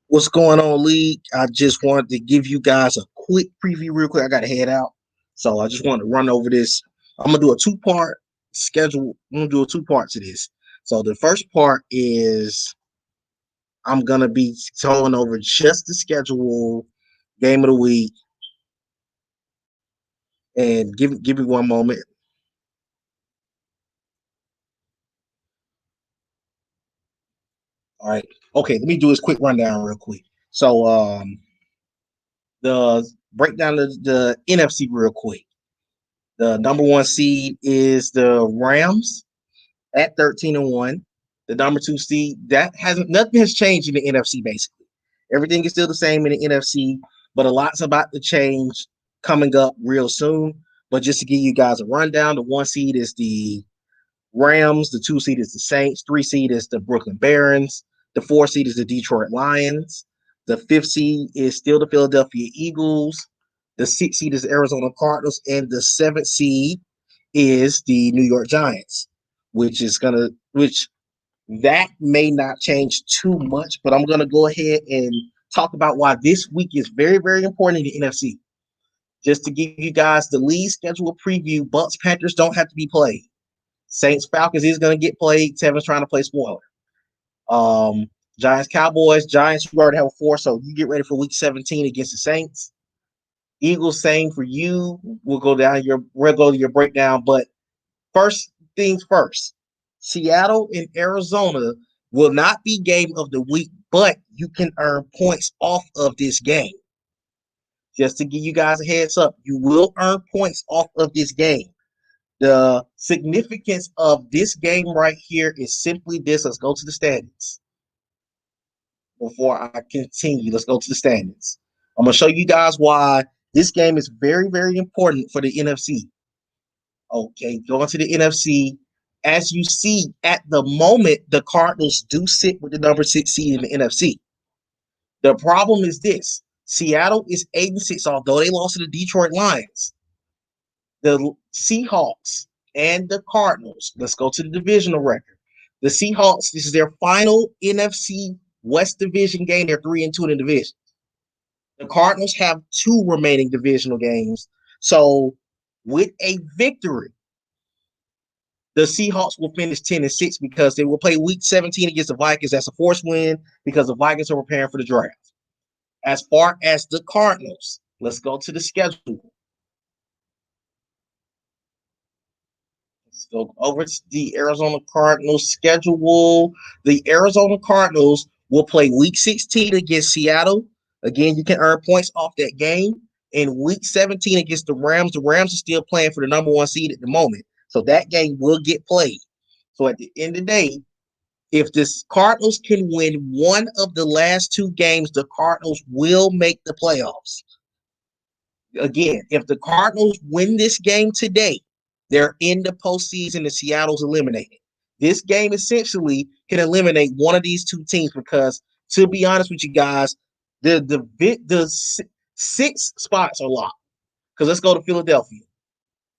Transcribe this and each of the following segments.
What's going on, League? I just wanted to give you guys a quick preview, real quick. I got to head out. So I just want to run over this. I'm going to do a two-part schedule. I'm going to do a two-part to this. So the first part is I'm going to be going over just the schedule, game of the week, and give me one moment. All right. Okay, let me do this quick rundown real quick. So the breakdown of the NFC real quick. The number one seed is the Rams at 13-1. The number two seed, that hasn't nothing has changed in the NFC basically. Everything is still the same in the NFC, but a lot's about to change coming up real soon. But just to give you guys a rundown, the one seed is the Rams, the two seed is the Saints, three seed is the Brooklyn Barons, the four seed is the Detroit Lions, the fifth seed is still the Philadelphia Eagles, the sixth seed is the Arizona Cardinals, and the seventh seed is the New York Giants, which that may not change too much, but I'm gonna go ahead and talk about why this week is very, very important in the NFC. Just to give you guys the league schedule preview, Bucks Panthers don't have to be played. Saints Falcons is gonna get played. Tevin's trying to play spoiler. Um, Giants Cowboys, Giants, you already have a four, so you get ready for week 17 against the Saints. Eagles, same for you. We'll go to your breakdown, but first things first, Seattle and Arizona will not be game of the week, but you can earn points off of this game. Just to give you guys a heads up, you will earn points off of this game. The significance of this game right here is simply this. Let's go to the standings. Before I continue, let's go to the standings. I'm going to show you guys why this game is very, very important for the NFC. Okay, going to the NFC. As you see, at the moment, the Cardinals do sit with the number 6 seed in the NFC. The problem is this: Seattle is 8-6, although they lost to the Detroit Lions. The Seahawks and the Cardinals. Let's go to the divisional record. The Seahawks, this is their final NFC West Division game. They're 3-2 in the division. The Cardinals have two remaining divisional games. So, with a victory, the Seahawks will finish 10-6 because they will play week 17 against the Vikings. That's a forced win because the Vikings are preparing for the draft. As far as the Cardinals, let's go to the schedule. Let's go over to the Arizona Cardinals schedule. The Arizona Cardinals will play week 16 against Seattle. Again, you can earn points off that game. In week 17 against the Rams are still playing for the number one seed at the moment. So that game will get played. So at the end of the day, if the Cardinals can win one of the last two games, the Cardinals will make the playoffs. Again, if the Cardinals win this game today, they're in the postseason and Seattle's eliminated. This game essentially can eliminate one of these two teams because, to be honest with you guys, the six spots are locked. Because let's go to Philadelphia.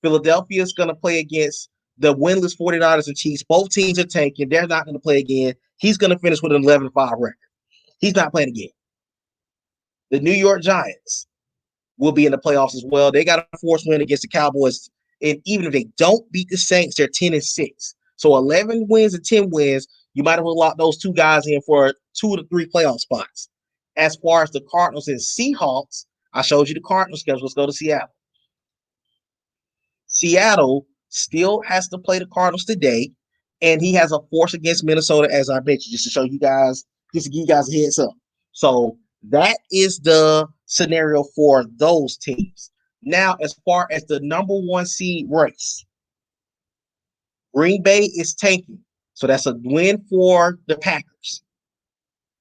Philadelphia is going to play against the winless 49ers and Chiefs. Both teams are tanking. They're not going to play again. He's going to finish with an 11-5 record. He's not playing again. The New York Giants will be in the playoffs as well. They got a forced win against the Cowboys. And even if they don't beat the Saints, they're 10-6. So 11 wins and 10 wins, you might have locked those two guys in for 2 to 3 playoff spots. As far as the Cardinals and Seahawks, I showed you the Cardinals schedule. Let's go to Seattle. Seattle still has to play the Cardinals today, and he has a force against Minnesota, as I mentioned, just to show you guys, just to give you guys a heads up. So that is the scenario for those teams. Now, as far as the number one seed race, Green Bay is tanking. So that's a win for the Packers.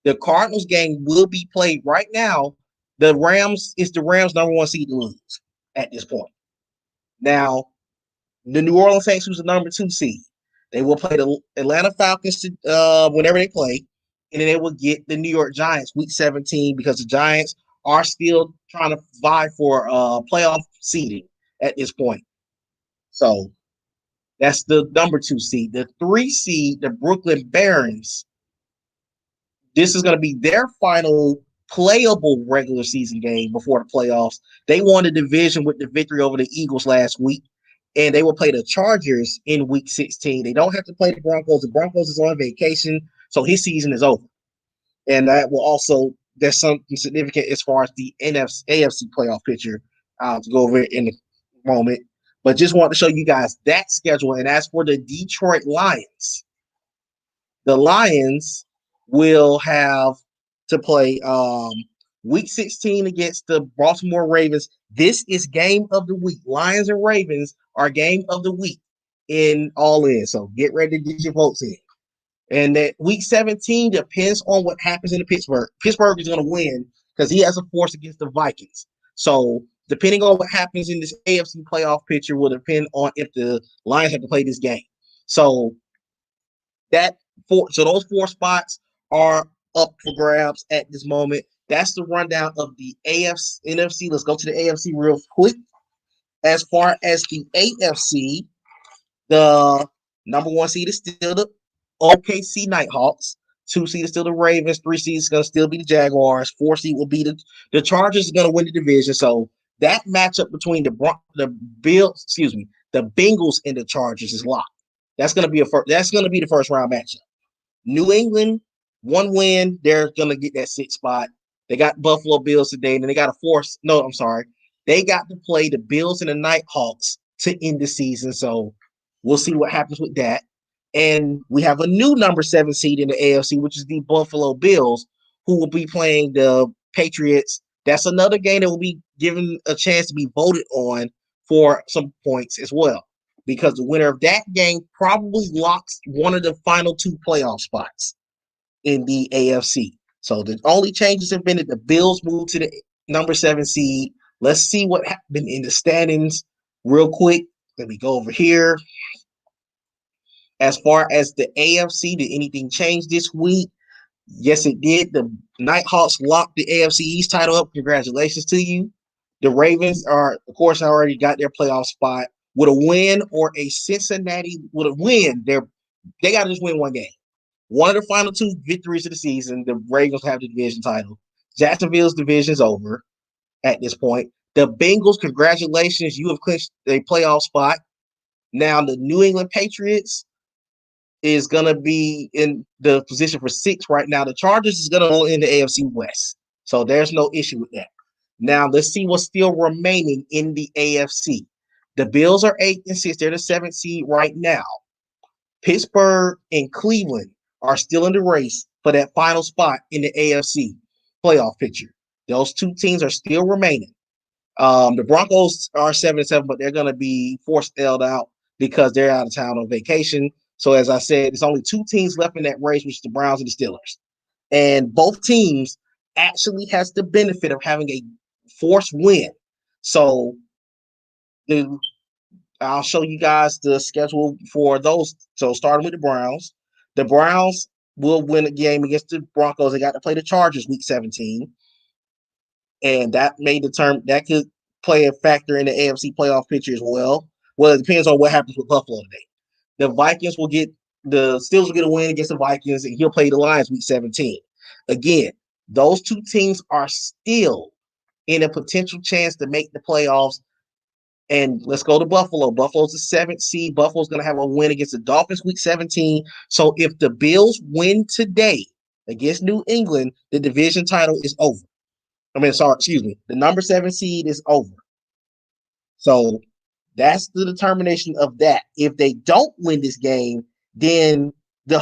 The Cardinals game will be played right now. The Rams is the Rams number one seed to lose at this point. Now, the New Orleans Saints, who's the number 2 seed, they will play the Atlanta Falcons whenever they play, and then they will get the New York Giants week 17 because the Giants are still trying to vie for playoff seeding at this point. So that's the number 2 seed. The 3 seed, the Brooklyn Barons, This is going to be their final playable regular season game before the playoffs. They won the division with the victory over the Eagles last week, and they will play the Chargers in Week 16. They don't have to play the Broncos. The Broncos is on vacation, so his season is over. And that will also, there's something significant as far as the AFC playoff picture. To go over it in a moment. But just want to show you guys that schedule. And as for the Detroit Lions, the Lions will have to play Week 16 against the Baltimore Ravens. This is game of the week. Lions and Ravens are game of the week in all in. So get ready to get your votes in. And that Week 17 depends on what happens in the Pittsburgh. Pittsburgh is going to win because he has a force against the Vikings. So depending on what happens in this AFC playoff picture will depend on if the Lions have to play this game. So those 4 spots are up for grabs at this moment. That's the rundown of the NFC. Let's go to the AFC real quick. As far as the AFC, the number 1 seed is still the OKC Nighthawks. 2 seed is still the Ravens. 3 seed is going to still be the Jaguars. 4 seed will be the Chargers. Are going to win the division. So that matchup between the Bengals and the Chargers is locked. That's going to be the first round matchup. New England, 1 win, they're going to get that 6th spot. They got Buffalo Bills today, and then they got they got to play the Bills and the Nighthawks to end the season. So we'll see what happens with that. And we have a new number 7 seed in the AFC, which is the Buffalo Bills, who will be playing the Patriots. That's another game that will be given a chance to be voted on for some points as well, because the winner of that game probably locks one of the final 2 playoff spots in the AFC. So the only changes have been that the Bills moved to the number 7 seed. Let's see what happened in the standings real quick. Let me go over here. As far as the AFC, did anything change this week? Yes, it did. The Nighthawks locked the AFC East title up. Congratulations to you. The Ravens are, of course, already got their playoff spot. With a win or a Cincinnati, with a win, they got to just win 1 game. One of the final 2 victories of the season, the Ravens have the division title. Jacksonville's division is over at this point. The Bengals, congratulations, you have clinched a playoff spot. Now the New England Patriots is going to be in the position for 6 right now. The Chargers is going to go in the AFC West. So there's no issue with that. Now let's see what's still remaining in the AFC. The Bills are 8 and 6. They're the 7th seed right now. Pittsburgh and Cleveland are still in the race for that final spot in the AFC playoff picture. Those 2 teams are still remaining. The Broncos are 7 and 7, but they're going to be forced out because they're out of town on vacation. So as I said, there's only 2 teams left in that race, which is the Browns and the Steelers. And both teams actually has the benefit of having a forced win. So I'll show you guys the schedule for those. So starting with the Browns. The Browns will win a game against the Broncos. They got to play the Chargers Week 17. And that could play a factor in the AFC playoff picture as well. Well, it depends on what happens with Buffalo today. The Steelers will get a win against the Vikings, and he'll play the Lions Week 17. Again, those 2 teams are still in a potential chance to make the playoffs. And let's go to Buffalo. Buffalo's the 7th seed. Buffalo's going to have a win against the Dolphins Week 17. So if the Bills win today against New England, the division title is over. The number 7 seed is over. So that's the determination of that. If they don't win this game, then the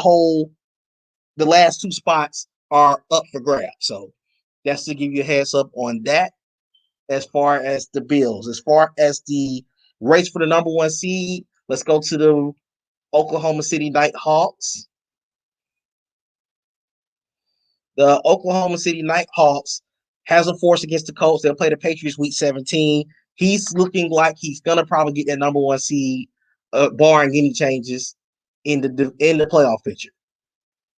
last 2 spots are up for grabs. So that's to give you a heads up on that. As far as the Bills, as far as the race for the number 1 seed, let's go to the Oklahoma City Nighthawks. The Oklahoma City Nighthawks has a force against the Colts. They'll play the Patriots Week 17. He's looking like he's going to probably get that number 1 seed, barring any changes in the playoff picture.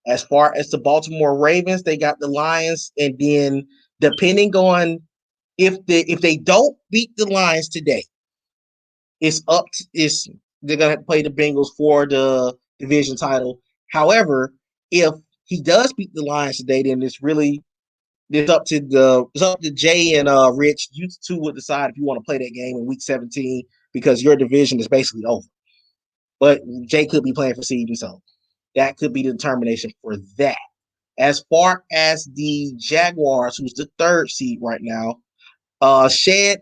As far as the Baltimore Ravens, they got the Lions, and then depending on if they don't beat the Lions today, they're gonna play the Bengals for the division title. However, if he does beat the Lions today, then it's up to Jay and Rich. You two would decide if you want to play that game in week 17 because your division is basically over. But Jay could be playing for seed, so that could be the determination for that. As far as the Jaguars, who's the 3rd seed right now, Shed,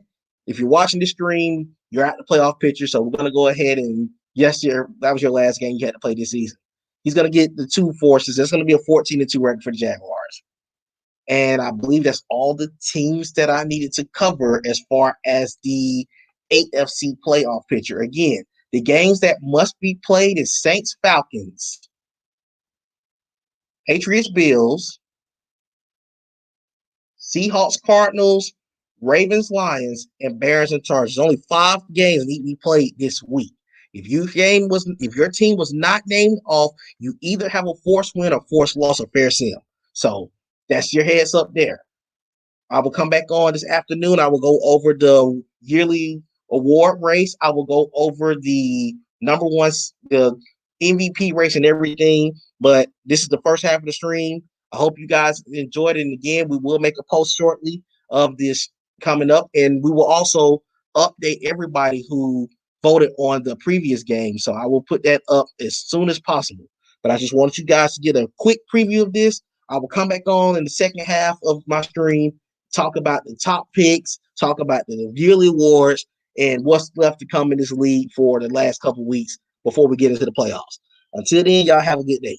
if you're watching the stream, you're at the playoff picture, so we're gonna go ahead and that was your last game you had to play this season. He's gonna get the 2 forces. There's gonna be a 14-2 record for the Jaguars. And I believe that's all the teams that I needed to cover as far as the AFC playoff picture. Again, the games that must be played is Saints Falcons, Patriots Bills, Seahawks Cardinals, Ravens Lions, and Bears and Chargers. Only 5 games need to be played this week. If your team was not named off, you either have a forced win or forced loss or fair sim. So that's your heads up there. I will come back on this afternoon. I will go over the yearly award race. I will go over the the MVP race and everything. But this is the first half of the stream. I hope you guys enjoyed it. And again, we will make a post shortly of this coming up. And we will also update everybody who voted on the previous game. So I will put that up as soon as possible. But I just wanted you guys to get a quick preview of this. I will come back on in the second half of my stream, talk about the top picks, talk about the yearly awards, and what's left to come in this league for the last couple of weeks before we get into the playoffs. Until then, y'all have a good day.